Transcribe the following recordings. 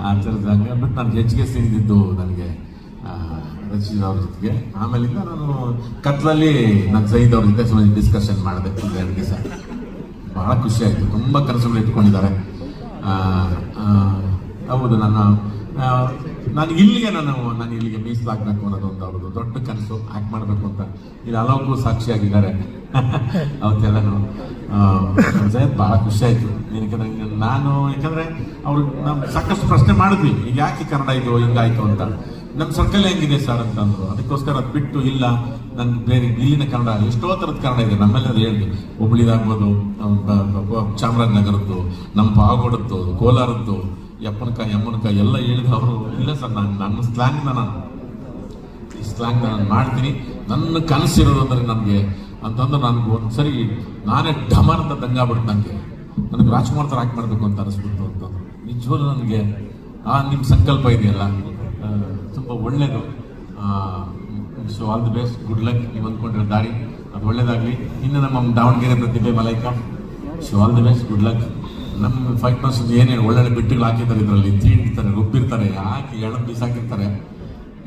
ಆ ಥರದಾಗ ಬಟ್ ನಾನು ಹೆಚ್ಚಿಗೆ ಸಿಗಿದ್ದು ನನಗೆ ರಚಿತ್ ಅವ್ರ ಜೊತೆಗೆ. ಆಮೇಲಿಂದ ನಾನು ಕತ್ಲಲ್ಲಿ ನಾನು ಸೈದ್ ಅವ್ರ ಜೊತೆ ಸುಮ್ಮನೆ ಡಿಸ್ಕಷನ್ ಮಾಡಿದೆ ಒಂದು 2 ದಿವಸ. ಭಾಳ ಖುಷಿ ಆಯಿತು. ತುಂಬ ಕನಸುಗಳು ಇಟ್ಕೊಂಡಿದ್ದಾರೆ. ಹೌದು, ನಾನು ಇಲ್ಲಿಗೆ ಮೀಸಲಾಗಬೇಕು ಅನ್ನೋದೊಂದು ಅವ್ರದ್ದು ದೊಡ್ಡ ಕನಸು, ಆ್ಯಕ್ಟ್ ಮಾಡಬೇಕು ಅಂತ. ಇದು ಹಲವು ಸಾಕ್ಷಿಯಾಗಿದ್ದಾರೆ ಅವತ್ತೆಲ್ಲನೂ. ಭಾಳ ಖುಷಿ ಆಯಿತು. ಯಾಕಂದರೆ ಅವ್ರು ನಾವು ಸಾಕಷ್ಟು ಪ್ರಶ್ನೆ ಮಾಡಿದ್ವಿ, ಈಗ ಯಾಕೆ ಕನ್ನಡ ಇದು ಹಿಂಗಾಯಿತು ಅಂತ. ನಮ್ಮ ಸರ್ಕಲ್ ಹೆಂಗಿದೆ ಸರ್ ಅಂತಂದ್ರು. ಅದಕ್ಕೋಸ್ಕರ ಅದು ಬಿಟ್ಟು ಇಲ್ಲ, ನನ್ನ ಬೇರೆ ಇಲ್ಲಿನ ಕನ್ನಡ ಎಷ್ಟೋ ಥರದ ಕನ್ನಡ ಇದೆ ನಮ್ಮೆಲ್ಲ. ಅದು ಹೇಳಿದ್ವಿ, ಹುಬ್ಳಿದಾಗ್ಬೋದು, ಚಾಮರಾಜನಗರದ್ದು, ನಮ್ಮ ಪಾವಗಡದ್ದು, ಕೋಲಾರದ್ದು, ಯಮ್ಮನಕಾಯಿ ಎಲ್ಲ ಹೇಳಿದ್ರು ಅವರು. ಇಲ್ಲ ಸರ್, ನನ್ನ ಸ್ಲ್ಯಾಂಗ್ನ ನಾನು ಮಾಡ್ತೀನಿ, ನನ್ನ ಕನಸಿರೋದು ಅಂದರೆ ನನಗೆ ಅಂತಂದ್ರೆ ನನಗೆ ಒಂದ್ಸರಿ ನಾನೇ ಢಮರ್ ಅಂತ ದಂಗಾಗ್ಬಿಡ್ತು. ನನಗೆ ರಾಜ್ಕುಮಾರ್ ಥರ ಆ್ಯಕ್ಟ್ ಮಾಡಬೇಕು ಅಂತ ಅನಿಸ್ಬಿಡ್ತು ಅಂತಂದ್ರು. ನಿಜವಾಗ್ಲೂ ನನಗೆ ನಿಮ್ಮ ಸಂಕಲ್ಪ ಇದೆಯಲ್ಲ ತುಂಬ ಒಳ್ಳೆಯದು. So all the best, good luck. ನೀವು ಅಂದ್ಕೊಂಡಿರೋ ದಾರಿ ಅದು ಒಳ್ಳೇದಾಗಲಿ. ಇನ್ನು ನಮ್ಮ ದಾವಣಗೆರೆ ಪ್ರತಿಭೆ Malaika, so all the best, good luck. ನಮ್ಮ 5% ಏನೇನು ಒಳ್ಳೊಳ್ಳೆ ಬಿಟ್ಟುಗಳು ಹಾಕಿದ್ದಾರೆ, ಇದರಲ್ಲಿ ತೀಡಿರ್ತಾರೆ, ರುಬ್ಬಿರ್ತಾರೆ, ಹಾಕಿ ಎಳದು ಬೀಸಾಕಿರ್ತಾರೆ.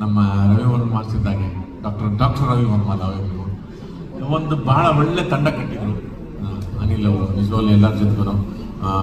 ನಮ್ಮ ರವಿವರ್ಮ ಮಾಡಿಸಿದ್ದಾಗೆ ಡಾಕ್ಟರ್ ರವಿವರ್ಮ ಒಂದು ಭಾಳ ಒಳ್ಳೆ ತಂಡ ಕಟ್ಟಿದ್ರು. ಅನಿಲ್ ಅವರು ನಿಜವಾಗ್ಲೂ ಎಲ್ಲರ ಜೊತೆಗೂ